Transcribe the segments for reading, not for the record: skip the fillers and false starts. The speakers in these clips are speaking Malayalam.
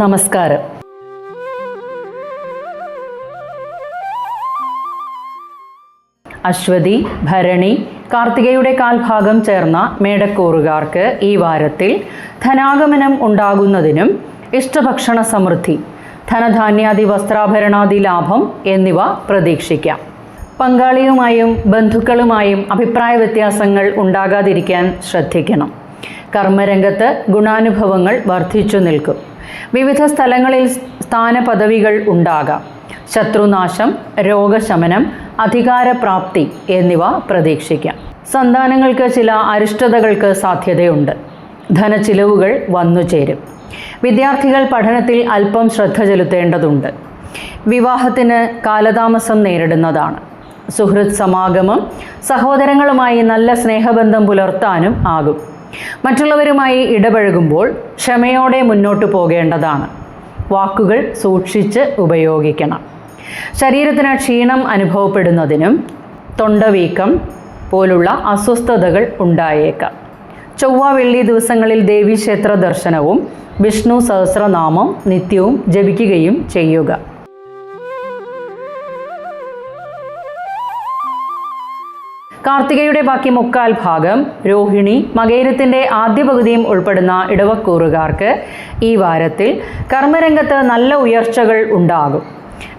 നമസ്കാരം. അശ്വതി, ഭരണി, കാർത്തികയുടെ കാൽഭാഗം ചേർന്ന മേടക്കൂറുകാർക്ക് ഈ വാരത്തിൽ ധനാഗമനം ഉണ്ടാകുന്നതിനും ഇഷ്ടഭക്ഷണ സമൃദ്ധി, ധനധാന്യാദി വസ്ത്രാഭരണാദി ലാഭം എന്നിവ പ്രതീക്ഷിക്കാം. പങ്കാളിയുമായും ബന്ധുക്കളുമായും അഭിപ്രായ വ്യത്യാസങ്ങൾ ഉണ്ടാകാതിരിക്കാൻ ശ്രദ്ധിക്കണം. കർമ്മരംഗത്ത് ഗുണാനുഭവങ്ങൾ വർദ്ധിച്ചു നിൽക്കും. വിവിധ സ്ഥലങ്ങളിൽ സ്ഥാനപദവികൾ ഉണ്ടാകാം. ശത്രുനാശം, രോഗശമനം, അധികാരപ്രാപ്തി എന്നിവ പ്രതീക്ഷിക്കാം. സന്താനങ്ങൾക്ക് ചില അരിഷ്ടതകൾക്ക് സാധ്യതയുണ്ട്. ധനച്ചിലവുകൾ വന്നുചേരും. വിദ്യാർത്ഥികൾ പഠനത്തിൽ അല്പം ശ്രദ്ധ ചെലുത്തേണ്ടതുണ്ട്. വിവാഹത്തിന് കാലതാമസം നേരിടുന്നതാണ്. സുഹൃത്ത് സമാഗമം, സഹോദരങ്ങളുമായി നല്ല സ്നേഹബന്ധം പുലർത്താനും ആകും. മറ്റുള്ളവരുമായി ഇടപഴകുമ്പോൾ ക്ഷമയോടെ മുന്നോട്ടു പോകേണ്ടതാണ്. വാക്കുകൾ സൂക്ഷിച്ച് ഉപയോഗിക്കണം. ശരീരത്തിന് ക്ഷീണം അനുഭവപ്പെടുന്നതിനും തൊണ്ടവീക്കം പോലുള്ള അസ്വസ്ഥതകൾ ഉണ്ടായേക്കാം. ചൊവ്വ, വെള്ളി ദിവസങ്ങളിൽ ദേവീക്ഷേത്ര ദർശനവും വിഷ്ണു സഹസ്രനാമം നിത്യവും ജപിക്കുകയും ചെയ്യുക. കാർത്തികയുടെ ബാക്കി മുക്കാൽ ഭാഗം, രോഹിണി, മകയിരത്തിൻ്റെ ആദ്യ പകുതിയും ഉൾപ്പെടുന്ന ഇടവക്കൂറുകാർക്ക് ഈ വാരത്തിൽ കർമ്മരംഗത്ത് നല്ല ഉയർച്ചകൾ ഉണ്ടാകും.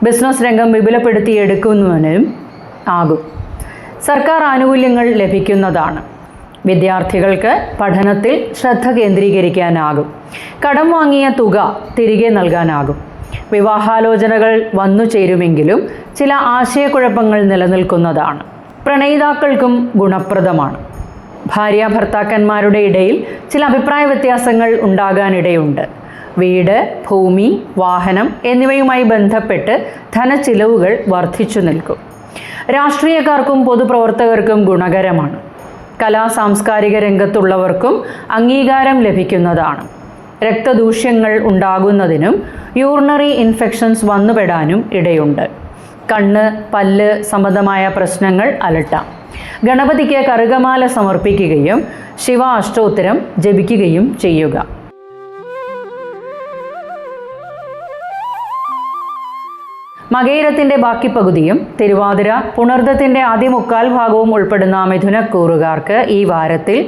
ബിസിനസ് രംഗം വിപുലപ്പെടുത്തിയെടുക്കുന്നതിനും ആകും. സർക്കാർ ആനുകൂല്യങ്ങൾ ലഭിക്കുന്നതാണ്. വിദ്യാർത്ഥികൾക്ക് പഠനത്തിൽ ശ്രദ്ധ കേന്ദ്രീകരിക്കാനാകും. കടം വാങ്ങിയ തുക തിരികെ നൽകാനാകും. വിവാഹാലോചനകൾ വന്നു ചേരുമെങ്കിലും ചില ആശയക്കുഴപ്പങ്ങൾ നിലനിൽക്കുന്നതാണ്. പ്രണയിതാക്കൾക്കും ഗുണപ്രദമാണ്. ഭാര്യാഭർത്താക്കന്മാരുടെ ഇടയിൽ ചില അഭിപ്രായ വ്യത്യാസങ്ങൾ ഉണ്ടാകാനിടയുണ്ട്. വീട്, ഭൂമി, വാഹനം എന്നിവയുമായി ബന്ധപ്പെട്ട് ധനച്ചിലവുകൾ വർദ്ധിച്ചു നിൽക്കും. രാഷ്ട്രീയക്കാർക്കും പൊതുപ്രവർത്തകർക്കും ഗുണകരമാണ്. കലാ-സാംസ്കാരിക രംഗത്തുള്ളവർക്കും അംഗീകാരം ലഭിക്കുന്നതാണ്. രക്തദൂഷ്യങ്ങൾ ഉണ്ടാകുന്നതിനും യൂറിനറി ഇൻഫെക്ഷൻസ് വന്നുപെടാനും ഇടയുണ്ട്. കണ്ണ്, പല്ല് സംബന്ധമായ പ്രശ്നങ്ങൾ അലട്ടാം. ഗണപതിക്ക് കറുകമാല സമർപ്പിക്കുകയും ശിവ അഷ്ടോത്തരം ജപിക്കുകയും ചെയ്യുക. മകയിരത്തിൻ്റെ ബാക്കി പകുതിയും തിരുവാതിര, പുണർദത്തിൻ്റെ ആദ്യ മുക്കാൽ ഭാഗവും ഉൾപ്പെടുന്ന മിഥുനക്കൂറുകാർക്ക് ഈ വാരത്തിൽ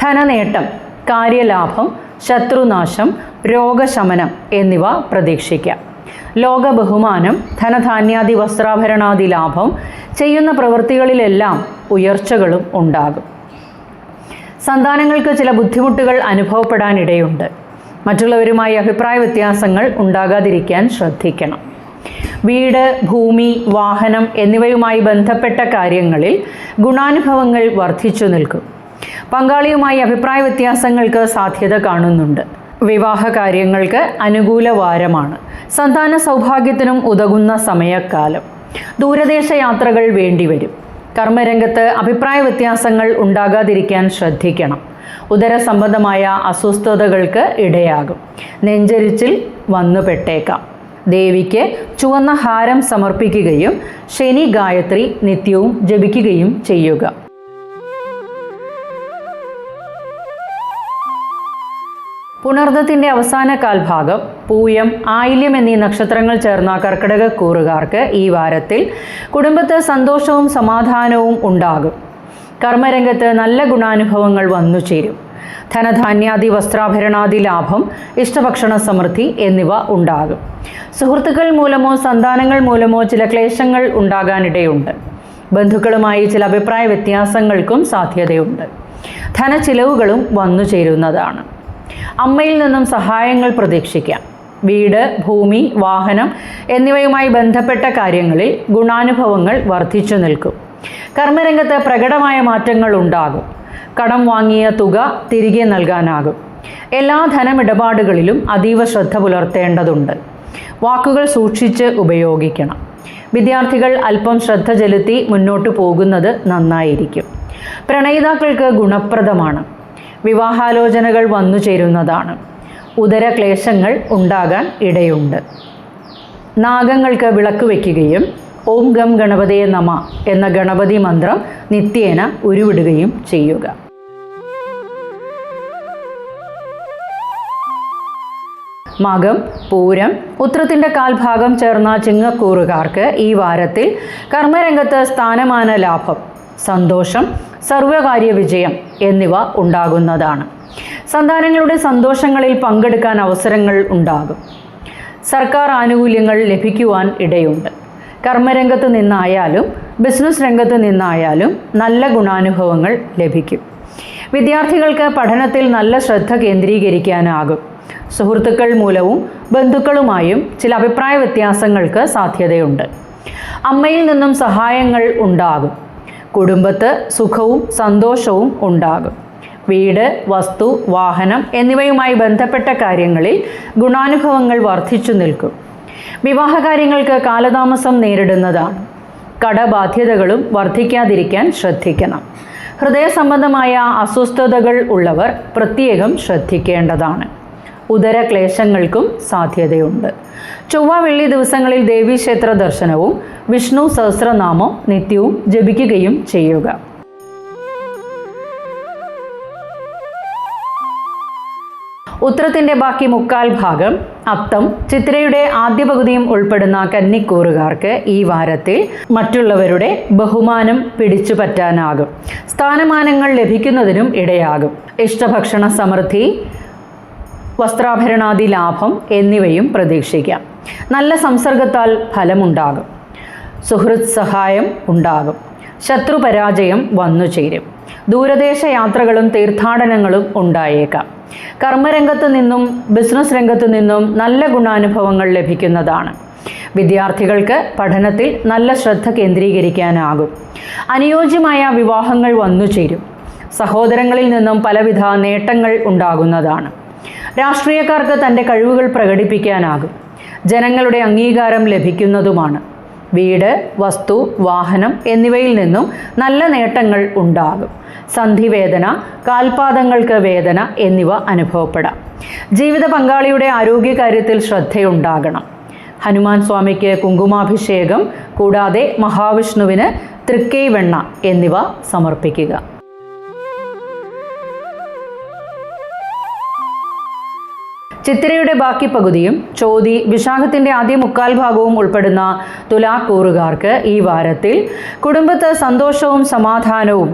ധനനേട്ടം, കാര്യലാഭം, ശത്രുനാശം, രോഗശമനം എന്നിവ പ്രതീക്ഷിക്കാം. ലോക ബഹുമാനം, ധനധാന്യാദി വസ്ത്രാഭരണാദി ലാഭം, ചെയ്യുന്ന പ്രവൃത്തികളിലെല്ലാം ഉയർച്ചകളും ഉണ്ടാകും. സന്താനങ്ങൾക്ക് ചില ബുദ്ധിമുട്ടുകൾ അനുഭവപ്പെടാനിടയുണ്ട്. മറ്റുള്ളവരുമായി അഭിപ്രായ വ്യത്യാസങ്ങൾ ഉണ്ടാകാതിരിക്കാൻ ശ്രദ്ധിക്കണം. വീട്, ഭൂമി, വാഹനം എന്നിവയുമായി ബന്ധപ്പെട്ട കാര്യങ്ങളിൽ ഗുണാനുഭവങ്ങൾ വർദ്ധിച്ചു നിൽക്കും. പങ്കാളിയുമായി അഭിപ്രായ വ്യത്യാസങ്ങൾക്ക് സാധ്യത കാണുന്നുണ്ട്. വിവാഹ കാര്യങ്ങൾക്ക് അനുകൂല വാരമാണ്. സന്താന സൗഭാഗ്യത്തിനും ഉതകുന്ന സമയക്കാലം. ദൂരദേശ യാത്രകൾ വേണ്ടിവരും. കർമ്മരംഗത്ത് അഭിപ്രായ വ്യത്യാസങ്ങൾ ഉണ്ടാകാതിരിക്കാൻ ശ്രദ്ധിക്കണം. ഉദര സംബന്ധമായ അസ്വസ്ഥതകൾക്ക് ഇടയാകും. നെഞ്ചരിച്ചിൽ വന്നുപെട്ടേക്കാം. ദേവിക്ക് ചുവന്ന ഹാരം സമർപ്പിക്കുകയും ശനി ഗായത്രി നിത്യവും ജപിക്കുകയും ചെയ്യുക. പുണർദത്തിൻ്റെ അവസാന കാൽഭാഗം, പൂയം, ആയില്യം എന്നീ നക്ഷത്രങ്ങൾ ചേർന്ന കർക്കിടകക്കൂറുകാർക്ക് ഈ വാരത്തിൽ കുടുംബത്ത് സന്തോഷവും സമാധാനവും ഉണ്ടാകും. കർമ്മരംഗത്ത് നല്ല ഗുണാനുഭവങ്ങൾ വന്നുചേരും. ധനധാന്യാദി വസ്ത്രാഭരണാദി ലാഭം, ഇഷ്ടഭക്ഷണ സമൃദ്ധി എന്നിവ ഉണ്ടാകും. സുഹൃത്തുക്കൾ മൂലമോ സന്താനങ്ങൾ മൂലമോ ചില ക്ലേശങ്ങൾ ഉണ്ടാകാനിടയുണ്ട്. ബന്ധുക്കളുമായി ചില അഭിപ്രായ വ്യത്യാസങ്ങൾക്കും സാധ്യതയുണ്ട്. ധനച്ചിലവുകളും വന്നു ചേരുന്നതാണ്. അമ്മയിൽ നിന്നും സഹായങ്ങൾ പ്രതീക്ഷിക്കാം. വീട്, ഭൂമി, വാഹനം എന്നിവയുമായി ബന്ധപ്പെട്ട കാര്യങ്ങളിൽ ഗുണാനുഭവങ്ങൾ വർദ്ധിച്ചു നിൽക്കും. കർമ്മരംഗത്ത് പ്രകടമായ മാറ്റങ്ങൾ ഉണ്ടാകും. കടം വാങ്ങിയ തുക തിരികെ നൽകാനാകും. എല്ലാ ധനമിടപാടുകളിലും അതീവ ശ്രദ്ധ പുലർത്തേണ്ടതുണ്ട്. വാക്കുകൾ സൂക്ഷിച്ച് ഉപയോഗിക്കണം. വിദ്യാർത്ഥികൾ അല്പം ശ്രദ്ധ ചെലുത്തി മുന്നോട്ടു പോകുന്നത് നന്നായിരിക്കും. പ്രണയിതാക്കൾക്ക് ഗുണപ്രദമാണ്. വിവാഹാലോചനകൾ വന്നു ചേരുന്നതാണ്. ഉദരക്ലേശങ്ങൾ ഉണ്ടാകാൻ ഇടയുണ്ട്. നാഗങ്ങൾക്ക് വിളക്ക് വയ്ക്കുകയും ഓം ഗം ഗണപതയെ നമ എന്ന ഗണപതി മന്ത്രം നിത്യേന ഉരുവിടുകയും ചെയ്യുക. മകം, പൂരം, ഉത്രത്തിൻ്റെ കാൽഭാഗം ചേർന്ന ചിങ്ങക്കൂറുകാർക്ക് ഈ വാരത്തിൽ കർമ്മരംഗത്ത് സ്ഥാനമാന ലാഭം, സന്തോഷം, സർവകാര്യ വിജയം എന്നിവ ഉണ്ടാകുന്നതാണ്. സന്താനങ്ങളുടെ സന്തോഷങ്ങളിൽ പങ്കെടുക്കാൻ അവസരങ്ങൾ ഉണ്ടാകും. സർക്കാർ ആനുകൂല്യങ്ങൾ ലഭിക്കുവാൻ ഇടയുണ്ട്. കർമ്മരംഗത്ത് നിന്നായാലും ബിസിനസ് രംഗത്ത് നിന്നായാലും നല്ല ഗുണാനുഭവങ്ങൾ ലഭിക്കും. വിദ്യാർത്ഥികൾക്ക് പഠനത്തിൽ നല്ല ശ്രദ്ധ കേന്ദ്രീകരിക്കാനാകും. സുഹൃത്തുക്കൾ മൂലവും ബന്ധുക്കളുമായും ചില അഭിപ്രായ വ്യത്യാസങ്ങൾക്ക് സാധ്യതയുണ്ട്. അമ്മയിൽ നിന്നും സഹായങ്ങൾ ഉണ്ടാകും. കുടുംബത്ത് സുഖവും സന്തോഷവും ഉണ്ടാകും. വീട്, വസ്തു, വാഹനം എന്നിവയുമായി ബന്ധപ്പെട്ട കാര്യങ്ങളിൽ ഗുണാനുഭവങ്ങൾ വർദ്ധിച്ചു നിൽക്കും. വിവാഹകാര്യങ്ങൾക്ക് കാലതാമസം നേരിടുന്നതാണ്. കടബാധ്യതകളും വർദ്ധിക്കാതിരിക്കാൻ ശ്രദ്ധിക്കണം. ഹൃദയ സംബന്ധമായ അസ്വസ്ഥതകൾ ഉള്ളവർ പ്രത്യേകം ശ്രദ്ധിക്കേണ്ടതാണ്. ഉദരക്ലേശങ്ങൾക്കും സാധ്യതയുണ്ട്. ചൊവ്വ, വെള്ളി ദിവസങ്ങളിൽ ദേവീക്ഷേത്ര ദർശനവും വിഷ്ണു സഹസ്രനാമം നിത്യവും ജപിക്കുകയും ചെയ്യുക. ഉത്രത്തിൻ്റെ ബാക്കി മുക്കാൽ ഭാഗം, അത്തം, ചിത്രയുടെ ആദ്യ പകുതിയും ഉൾപ്പെടുന്ന കന്നിക്കൂറുകാർക്ക് ഈ വാരത്തിൽ മറ്റുള്ളവരുടെ ബഹുമാനം പിടിച്ചു പറ്റാനാകും. സ്ഥാനമാനങ്ങൾ ലഭിക്കുന്നതിനും ഇടയാകും. ഇഷ്ടഭക്ഷണ സമൃദ്ധി, വസ്ത്രാഭരണാദി ലാഭം എന്നിവയും പ്രതീക്ഷിക്കാം. നല്ല സംസർഗത്താൽ ഫലമുണ്ടാകും. സുഹൃത്ത് സഹായം ഉണ്ടാകും. ശത്രുപരാജയം വന്നു ചേരും. ദൂരദേശ യാത്രകളും തീർത്ഥാടനങ്ങളും ഉണ്ടായേക്കാം. കർമ്മരംഗത്ത് നിന്നും ബിസിനസ് രംഗത്തു നിന്നും നല്ല ഗുണാനുഭവങ്ങൾ ലഭിക്കുന്നതാണ്. വിദ്യാർത്ഥികൾക്ക് പഠനത്തിൽ നല്ല ശ്രദ്ധ കേന്ദ്രീകരിക്കാനാകും. അനുയോജ്യമായ വിവാഹങ്ങൾ വന്നു ചേരും. സഹോദരങ്ങളിൽ നിന്നും പലവിധ നേട്ടങ്ങൾ ഉണ്ടാകുന്നതാണ്. രാഷ്ട്രീയക്കാർക്ക് തൻ്റെ കഴിവുകൾ പ്രകടിപ്പിക്കാനാകും. ജനങ്ങളുടെ അംഗീകാരം ലഭിക്കുന്നതുമാണ്. വീട്, വസ്തു, വാഹനം എന്നിവയിൽ നിന്നും നല്ല നേട്ടങ്ങൾ ഉണ്ടാകും. സന്ധിവേദന, കാൽപാദങ്ങൾക്ക് വേദന എന്നിവ അനുഭവപ്പെടാം. ജീവിത പങ്കാളിയുടെ ആരോഗ്യകാര്യത്തിൽ ശ്രദ്ധയുണ്ടാകണം. ഹനുമാൻ സ്വാമിക്ക് കുങ്കുമാഭിഷേകം കൂടാതെ മഹാവിഷ്ണുവിന് തൃക്കൈവെണ്ണ എന്നിവ സമർപ്പിക്കുക. ചിത്തിരയുടെ ബാക്കി പകുതിയും ചോതി, വിശാഖത്തിൻ്റെ ആദ്യ മുക്കാൽ ഭാഗവും ഉൾപ്പെടുന്ന തുലാക്കൂറുകാർക്ക് ഈ വാരത്തിൽ കുടുംബത്ത് സന്തോഷവും സമാധാനവും,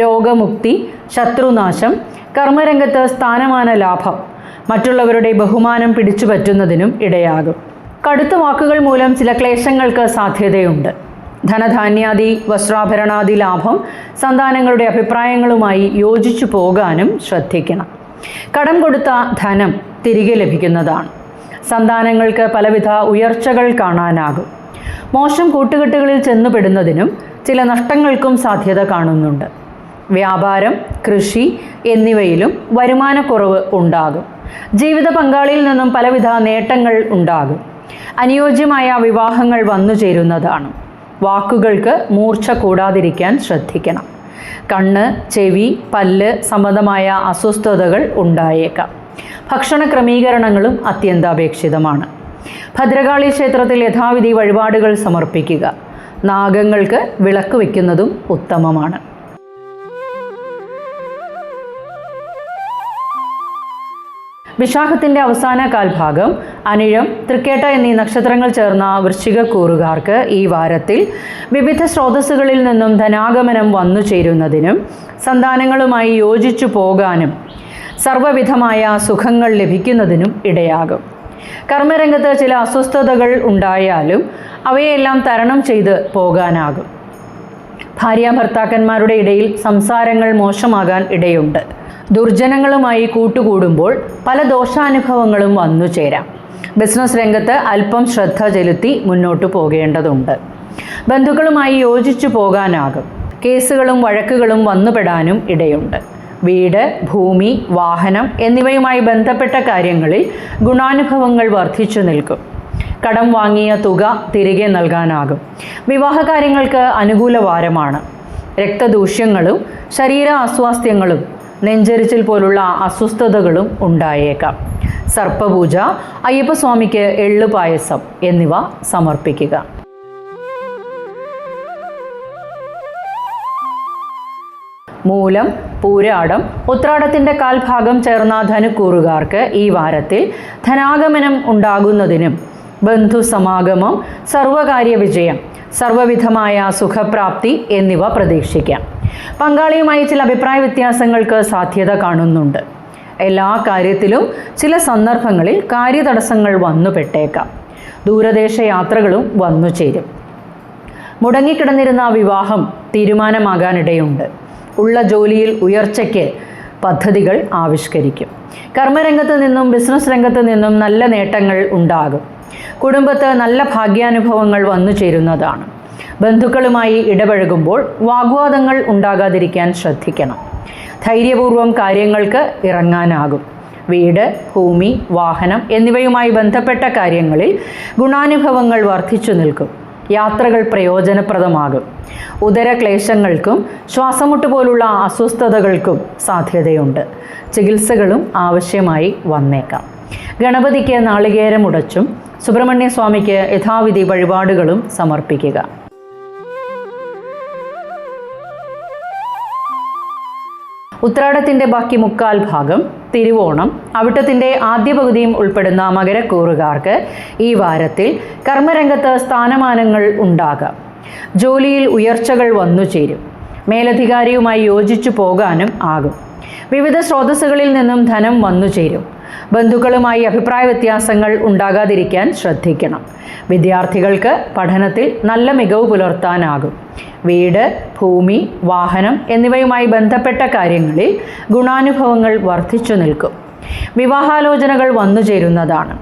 രോഗമുക്തി, ശത്രുനാശം, കർമ്മരംഗത്ത് സ്ഥാനമാന ലാഭം, മറ്റുള്ളവരുടെ ബഹുമാനം പിടിച്ചു പറ്റുന്നതിനും ഇടയാകും. കടുത്ത വാക്കുകൾ മൂലം ചില ക്ലേശങ്ങൾക്ക് സാധ്യതയുണ്ട്. ധനധാന്യാദി, വസ്ത്രാഭരണാദി ലാഭം, സന്താനങ്ങളുടെ അഭിപ്രായങ്ങളുമായി യോജിച്ചു പോകാനും ശ്രദ്ധിക്കണം. കടം കൊടുത്ത ധനം തിരികെ ലഭിക്കുന്നതാണ്. സന്താനങ്ങൾക്ക് പലവിധ ഉയർച്ചകൾ കാണാനാകും. മോശം കൂട്ടുകെട്ടുകളിൽ ചെന്നുപെടുന്നതിനും ചില നഷ്ടങ്ങൾക്കും സാധ്യത കാണുന്നുണ്ട്. വ്യാപാരം, കൃഷി എന്നിവയിലും വരുമാനക്കുറവ് ഉണ്ടാകും. ജീവിത പങ്കാളിയിൽ നിന്നും പലവിധ നേട്ടങ്ങൾ ഉണ്ടാകും. അനുയോജ്യമായ വിവാഹങ്ങൾ വന്നു ചേരുന്നതാണ്. വാക്കുകൾക്ക് മൂർച്ച കൂടാതിരിക്കാൻ ശ്രദ്ധിക്കണം. കണ്ണ്, ചെവി, പല്ല് സംബന്ധമായ അസ്വസ്ഥതകൾ ഉണ്ടായേക്കാം. ഭക്ഷണ ക്രമീകരണങ്ങളും അത്യന്താപേക്ഷിതമാണ്. ഭദ്രകാളി ക്ഷേത്രത്തിൽ യഥാവിധി വഴിപാടുകൾ സമർപ്പിക്കുക. നാഗങ്ങൾക്ക് വിളക്ക് വയ്ക്കുന്നതും ഉത്തമമാണ്. വിശാഖത്തിൻ്റെ അവസാന കാൽഭാഗം, അനിഴം, തൃക്കേട്ട എന്നീ നക്ഷത്രങ്ങൾ ചേർന്ന വൃശ്ചികക്കൂറുകാർക്ക് ഈ വാരത്തിൽ വിവിധ സ്രോതസ്സുകളിൽ നിന്നും ധനാഗമനം വന്നു ചേരുന്നതിനും സന്താനങ്ങളുമായി യോജിച്ചു പോകാനും സർവ്വവിധമായ സുഖങ്ങൾ ലഭിക്കുന്നതിനും ഇടയാകും. കർമ്മരംഗത്ത് ചില അസ്വസ്ഥതകൾ ഉണ്ടായാലും അവയെല്ലാം തരണം ചെയ്ത് പോകാനാകും. ഭാര്യാഭർത്താക്കന്മാരുടെ ഇടയിൽ സംസാരങ്ങൾ മോശമാകാൻ ഇടയുണ്ട്. ദുർജനങ്ങളുമായി കൂട്ടുകൂടുമ്പോൾ പല ദോഷാനുഭവങ്ങളും വന്നു ചേരാം. ബിസിനസ് രംഗത്ത് അല്പം ശ്രദ്ധ ചെലുത്തി മുന്നോട്ടു പോകേണ്ടതുണ്ട്. ബന്ധുക്കളുമായി യോജിച്ചു പോകാനാകും. കേസുകളും വഴക്കുകളും വന്നുപെടാനും ഇടയുണ്ട്. വീട്, ഭൂമി, വാഹനം എന്നിവയുമായി ബന്ധപ്പെട്ട കാര്യങ്ങളിൽ ഗുണാനുഭവങ്ങൾ വർദ്ധിച്ചു നിൽക്കും. കടം വാങ്ങിയ തുക തിരികെ നൽകാനാകും. വിവാഹകാര്യങ്ങൾക്ക് അനുകൂല വാരമാണ്. രക്തദൂഷ്യങ്ങളും ശരീര അസ്വാസ്ഥ്യങ്ങളും നെഞ്ചരിച്ചിൽ പോലുള്ള അസ്വസ്ഥതകളും ഉണ്ടായേക്കാം. സർപ്പപൂജ, അയ്യപ്പസ്വാമിക്ക് എള്ളുപായസം എന്നിവ സമർപ്പിക്കുക. മൂലം, പൂരാടം, ഉത്രാടത്തിൻ്റെ കാൽഭാഗം ചേർന്ന ധനുക്കൂറുകാർക്ക് ഈ വാരത്തിൽ ധനാഗമനം ഉണ്ടാകുന്നതിനും ബന്ധുസമാഗമം, സർവകാര്യ വിജയം, സർവവിധമായ സുഖപ്രാപ്തി എന്നിവ പ്രതീക്ഷിക്കാം. പങ്കാളിയുമായി ചില അഭിപ്രായ വ്യത്യാസങ്ങൾക്ക് സാധ്യത കാണുന്നുണ്ട്. എല്ലാ കാര്യത്തിലും ചില സന്ദർഭങ്ങളിൽ കാര്യതടസ്സങ്ങൾ വന്നുപെട്ടേക്കാം. ദൂരദേശ യാത്രകളും വന്നു ചേരും. മുടങ്ങിക്കിടന്നിരുന്ന വിവാഹം തീരുമാനമാകാനിടയുണ്ട്. ഉള്ള ജോലിയിൽ ഉയർച്ചയ്ക്ക് പദ്ധതികൾ ആവിഷ്കരിക്കും. കർമ്മരംഗത്ത് നിന്നും ബിസിനസ് രംഗത്ത് നിന്നും നല്ല നേട്ടങ്ങൾ ഉണ്ടാകും. കുടുംബത്ത് നല്ല ഭാഗ്യാനുഭവങ്ങൾ വന്നു ചേരുന്നതാണ്. ബന്ധുക്കളുമായി ഇടപഴകുമ്പോൾ വാഗ്വാദങ്ങൾ ഉണ്ടാകാതിരിക്കാൻ ശ്രദ്ധിക്കണം. ധൈര്യപൂർവ്വം കാര്യങ്ങൾക്ക് ഇറങ്ങാനാകും. വീട്, ഭൂമി, വാഹനം എന്നിവയുമായി ബന്ധപ്പെട്ട കാര്യങ്ങളിൽ ഗുണാനുഭവങ്ങൾ വർദ്ധിച്ചു നിൽക്കും. യാത്രകൾ പ്രയോജനപ്രദമാകും. ഉദരക്ലേശങ്ങൾക്കും ശ്വാസമുട്ട് പോലുള്ള അസ്വസ്ഥതകൾക്കും സാധ്യതയുണ്ട്. ചികിത്സകളും ആവശ്യമായി വന്നേക്കാം. ഗണപതിക്ക് നാളികേരമുടച്ചും സുബ്രഹ്മണ്യ സ്വാമിക്ക് യഥാവിധി വഴിപാടുകളും സമർപ്പിക്കുക. ഉത്രാടത്തിൻ്റെ ബാക്കി മുക്കാൽ ഭാഗം, തിരുവോണം, അവിട്ടത്തിൻ്റെ ആദ്യ പകുതിയും ഉൾപ്പെടുന്ന മകരക്കൂറുകാർക്ക് ഈ വാരത്തിൽ കർമ്മരംഗത്ത് സ്ഥാനമാനങ്ങൾ ഉണ്ടാകാം. ജോലിയിൽ ഉയർച്ചകൾ വന്നു ചേരും. മേലധികാരിയുമായി യോജിച്ചു പോകാനും ആകും. വിവിധ സ്രോതസ്സുകളിൽ നിന്നും ധനം വന്നു ചേരും. ബന്ധുക്കളുമായി അഭിപ്രായ വ്യത്യാസങ്ങൾ ഉണ്ടാകാതിരിക്കാൻ ശ്രദ്ധിക്കണം. വിദ്യാർത്ഥികൾക്ക് പഠനത്തിൽ നല്ല മികവ് പുലർത്താനാകും. വീട്, ഭൂമി, വാഹനം എന്നിവയുമായി ബന്ധപ്പെട്ട കാര്യങ്ങളിൽ ഗുണാനുഭവങ്ങൾ വർദ്ധിച്ചു നിൽക്കും. വിവാഹാലോചനകൾ വന്നു ചേരുന്നതാണ്.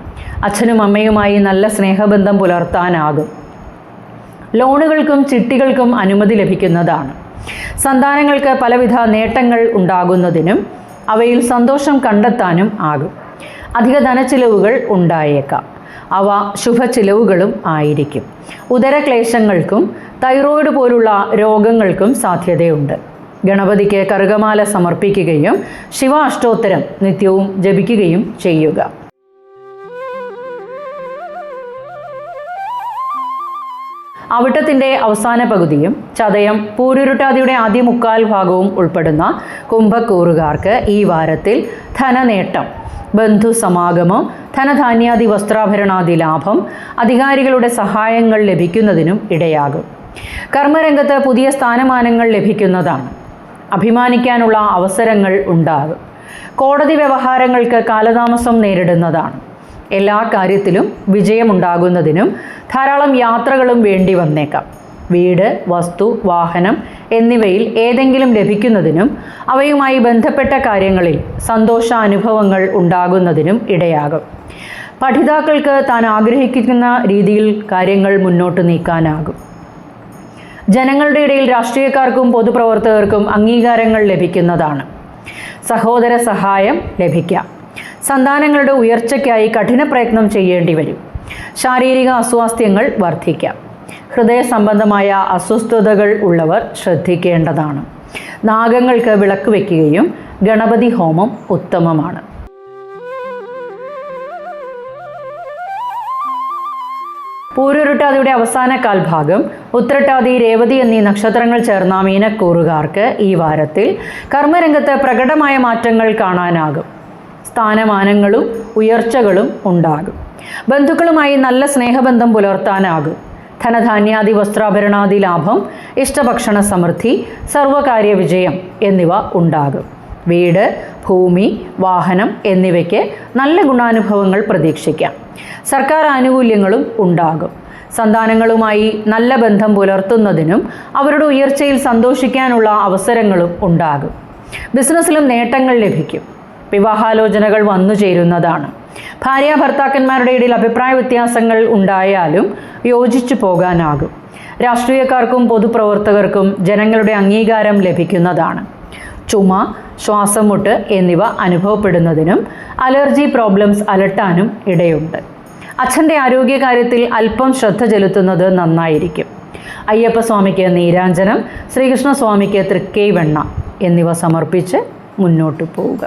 അച്ഛനും അമ്മയുമായി നല്ല സ്നേഹബന്ധം പുലർത്താനാകും. ലോണുകൾക്കും ചിട്ടികൾക്കും അനുമതി ലഭിക്കുന്നതാണ്. സന്താനങ്ങൾക്ക് പലവിധ നേട്ടങ്ങൾ ഉണ്ടാകുന്നതിനും അവയിൽ സന്തോഷം കണ്ടെത്താനും ആകും. അധിക ധനച്ചിലവുകൾ ഉണ്ടായേക്കാം. അവ ശുഭച്ചിലവുകളും ആയിരിക്കും. ഉദരക്ലേശങ്ങൾക്കും തൈറോയിഡ് പോലുള്ള രോഗങ്ങൾക്കും സാധ്യതയുണ്ട്. ഗണപതിക്ക് കറുകമാല സമർപ്പിക്കുകയും ശിവ അഷ്ടോത്തരം നിത്യവും ജപിക്കുകയും ചെയ്യുക. അവിട്ടത്തിൻ്റെ അവസാന പകുതിയും ചതയം, പൂരുരുട്ടാതിയുടെ ആദ്യ മുക്കാൽ ഭാഗവും ഉൾപ്പെടുന്ന കുംഭക്കൂറുകാർക്ക് ഈ വാരത്തിൽ ധനനേട്ടം, ബന്ധുസമാഗമം, ധനധാന്യാദി വസ്ത്രാഭരണാദി ലാഭം, അധികാരികളുടെ സഹായങ്ങൾ ലഭിക്കുന്നതിനും ഇടയാകും. കർമ്മരംഗത്ത് പുതിയ സ്ഥാനമാനങ്ങൾ ലഭിക്കുന്നതാണ്. അഭിമാനിക്കാനുള്ള അവസരങ്ങൾ ഉണ്ടാകും. കോടതി വ്യവഹാരങ്ങൾക്ക് കാലതാമസം നേരിടുന്നതാണ്. എല്ലാ കാര്യത്തിലും വിജയമുണ്ടാകുന്നതിനും ധാരാളം യാത്രകളും വേണ്ടി വന്നേക്കാം. വീട്, വസ്തു, വാഹനം എന്നിവയിൽ ഏതെങ്കിലും ലഭിക്കുന്നതിനും അവയുമായി ബന്ധപ്പെട്ട കാര്യങ്ങളിൽ സന്തോഷാനുഭവങ്ങൾ ഉണ്ടാകുന്നതിനും ഇടയാകും. പഠിതാക്കൾക്ക് താൻ ആഗ്രഹിക്കുന്ന രീതിയിൽ കാര്യങ്ങൾ മുന്നോട്ട് നീക്കാനാകും. ജനങ്ങളുടെ ഇടയിൽ രാഷ്ട്രീയക്കാർക്കും പൊതുപ്രവർത്തകർക്കും അംഗീകാരങ്ങൾ ലഭിക്കുന്നതാണ്. സഹോദര സഹായം ലഭിക്കാം. സന്താനങ്ങളുടെ ഉയർച്ചയ്ക്കായി കഠിന പ്രയത്നം ചെയ്യേണ്ടി വരും. ശാരീരിക അസ്വാസ്ഥ്യങ്ങൾ വർദ്ധിക്കാം. ഹൃദയ സംബന്ധമായ അസ്വസ്ഥതകൾ ഉള്ളവർ ശ്രദ്ധിക്കേണ്ടതാണ്. നാഗങ്ങൾക്ക് വിളക്ക് വയ്ക്കുകയും ഗണപതി ഹോമം ഉത്തമമാണ്. പൂരുരുട്ടാതിയുടെ അവസാന കാൽഭാഗം, ഉത്രട്ടാതി, രേവതി എന്നീ നക്ഷത്രങ്ങൾ ചേർന്ന മീനക്കൂറുകാർക്ക് ഈ വാരത്തിൽ കർമ്മരംഗത്ത് പ്രകടമായ മാറ്റങ്ങൾ കാണാനാകും. സ്ഥാനമാനങ്ങളും ഉയർച്ചകളും ഉണ്ടാകും. ബന്ധുക്കളുമായി നല്ല സ്നേഹബന്ധം പുലർത്താനാകും. ധനധാന്യാദി വസ്ത്രാഭരണാദി ലാഭം, ഇഷ്ടഭക്ഷണ സമൃദ്ധി, സർവകാര്യ വിജയം എന്നിവ ഉണ്ടാകും. വീട്, ഭൂമി, വാഹനം എന്നിവയ്ക്ക് നല്ല ഗുണാനുഭവങ്ങൾ പ്രതീക്ഷിക്കാം. സർക്കാർ ആനുകൂല്യങ്ങളും ഉണ്ടാകും. സന്താനങ്ങളുമായി നല്ല ബന്ധം പുലർത്തുന്നതിനും അവരുടെ ഉയർച്ചയിൽ സന്തോഷിക്കാനുള്ള അവസരങ്ങളും ഉണ്ടാകും. ബിസിനസ്സിലും നേട്ടങ്ങൾ ലഭിക്കും. വിവാഹാലോചനകൾ വന്നു ചേരുന്നതാണ്. ഭാര്യ ഭർത്താക്കന്മാരുടെ ഇടയിൽ അഭിപ്രായ വ്യത്യാസങ്ങൾ ഉണ്ടായാലും യോജിച്ചു പോകാനാകും. രാഷ്ട്രീയക്കാർക്കും പൊതുപ്രവർത്തകർക്കും ജനങ്ങളുടെ അംഗീകാരം ലഭിക്കുന്നതാണ്. ചുമ, ശ്വാസമുട്ട് എന്നിവ അനുഭവപ്പെടുന്നതിനും അലർജി പ്രോബ്ലംസ് അലട്ടാനും ഇടയുണ്ട്. അച്ഛൻ്റെ ആരോഗ്യകാര്യത്തിൽ അല്പം ശ്രദ്ധ ചെലുത്തുന്നത് നന്നായിരിക്കും. അയ്യപ്പസ്വാമിക്ക് നീരാഞ്ജനം, ശ്രീകൃഷ്ണസ്വാമിക്ക് തൃക്കൈവെണ്ണ എന്നിവ സമർപ്പിച്ച് മുന്നോട്ട് പോവുക.